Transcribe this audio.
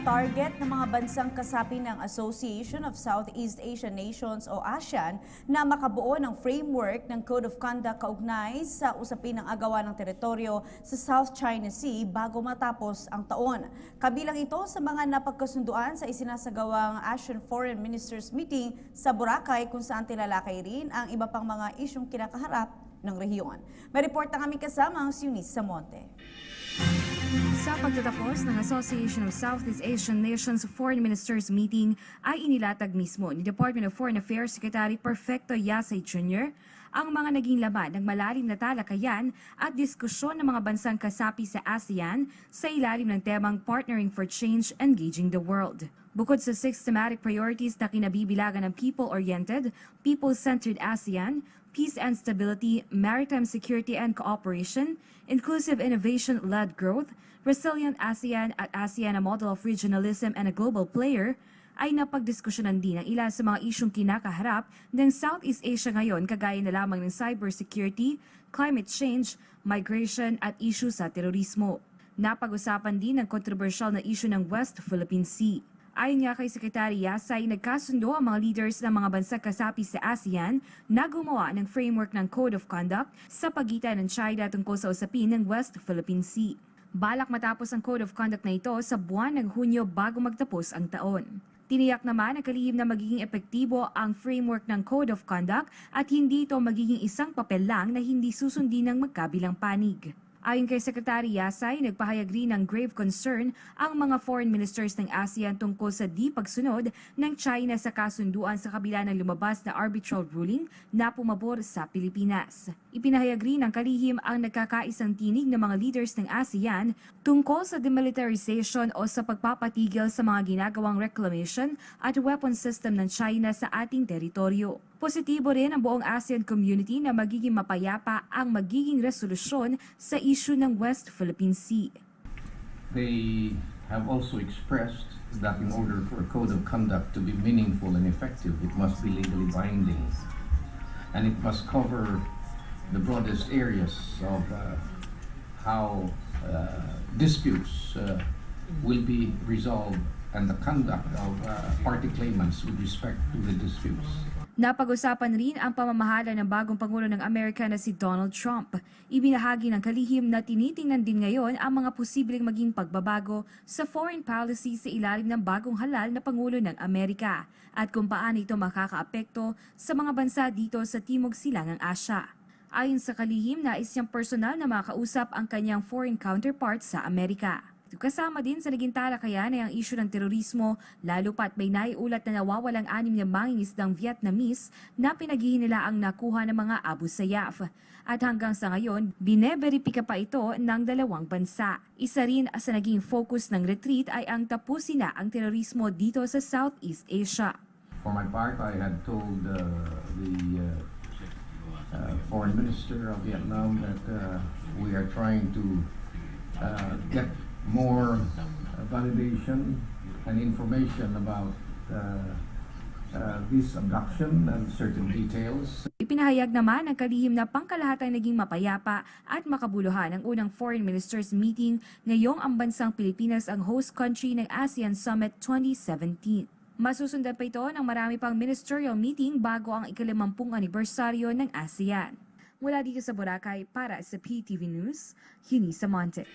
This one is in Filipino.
Target ng mga bansang kasapi ng Association of Southeast Asian Nations o ASEAN na makabuo ng framework ng Code of Conduct kaugnay sa usapin ng agawan ng teritoryo sa South China Sea bago matapos ang taon. Kabilang ito sa mga napagkasunduan sa isinasagawang ASEAN Foreign Ministers Meeting sa Boracay kung saan tilalakay rin ang iba pang mga isyong kinakaharap ng rehiyon. May report ang aming kasama ang Eunice Samonte. Sa pagtatapos ng Association of Southeast Asian Nations Foreign Ministers Meeting ay inilatag mismo ni Department of Foreign Affairs Secretary Perfecto Yasay Jr. ang mga naging laman ng malalim na talakayan at diskusyon ng mga bansang kasapi sa ASEAN sa ilalim ng temang Partnering for Change, Engaging the World. Bukod sa 6 thematic priorities na kinabibilangan ng people-oriented, people-centered ASEAN, peace and stability, maritime security and cooperation, inclusive innovation-led growth, resilient ASEAN at ASEAN a model of regionalism and a global player, ay napagdiskusyonan din ang ilan sa mga isyong kinakaharap ng Southeast Asia ngayon kagaya na lamang ng cybersecurity, climate change, migration at issue sa terorismo. Napag-usapan din ang kontrobersyal na issue ng West Philippine Sea. Ayon nga kay Secretary Yasay, nagkasundo ang mga leaders ng mga bansang kasapi sa ASEAN na gumawa ng framework ng Code of Conduct sa pagitan ng China tungkol sa usapin ng West Philippine Sea. Balak matapos ang Code of Conduct na ito sa buwan ng Hunyo bago magtapos ang taon. Tiniyak naman ang kalihim na magiging epektibo ang framework ng Code of Conduct at hindi ito magiging isang papel lang na hindi susundin ng magkabilang panig. Ayon kay Secretary Yasay, nagpahayag rin ng grave concern ang mga foreign ministers ng ASEAN tungkol sa di pagsunod ng China sa kasunduan sa kabila ng lumabas na arbitral ruling na pumabor sa Pilipinas. Ipinahayag rin ng kalihim ang nagkakaisang tinig ng mga leaders ng ASEAN tungkol sa demilitarization o sa pagpapatigil sa mga ginagawang reclamation at weapon system ng China sa ating teritoryo. Positibo rin ang buong ASEAN community na magiging mapayapa ang magiging resolusyon sa issue ng West Philippine Sea. They have also expressed that in order for a code of conduct to be meaningful and effective, it must be legally binding, and it must cover the broadest areas of how disputes will be resolved and the conduct of party claimants with respect to the disputes. Napag-usapan rin ang pamamahala ng bagong Pangulo ng Amerika na si Donald Trump. Ibinahagi ng kalihim na tinitingnan din ngayon ang mga posibleng maging pagbabago sa foreign policy sa ilalim ng bagong halal na Pangulo ng Amerika at kung paano ito makakaapekto sa mga bansa dito sa Timog Silangang Asya. Ayon sa kalihim, nais niyang personal na makausap ang kanyang foreign counterpart sa Amerika. Kasama din sa naging talakayan ay ang isyu ng terorismo, lalo pat may naiulat na nawawalang 6 na mangingisdang Vietnamese na pinaghihinalaang nakuha ng mga Abu Sayyaf. At hanggang sa ngayon, bineberipika pa ito ng 2 bansa. Isa rin sa naging focus ng retreat ay ang tapusin na ang terorismo dito sa Southeast Asia. For my part, I had told the Foreign Minister of Vietnam that we are trying to get more validation and information about this abduction and certain details. Ipinahayag naman ng kalihim na pangkalahatang naging mapayapa at makabuluhan ang unang Foreign Ministers Meeting ngayong ang bansang Pilipinas ang host country ng ASEAN Summit 2017. Masusundan pa ito ng marami pang ministerial meeting bago ang ika-50 anibersaryo ng ASEAN. Mula dito sa Boracay para sa PTV News, Eunice Samonte.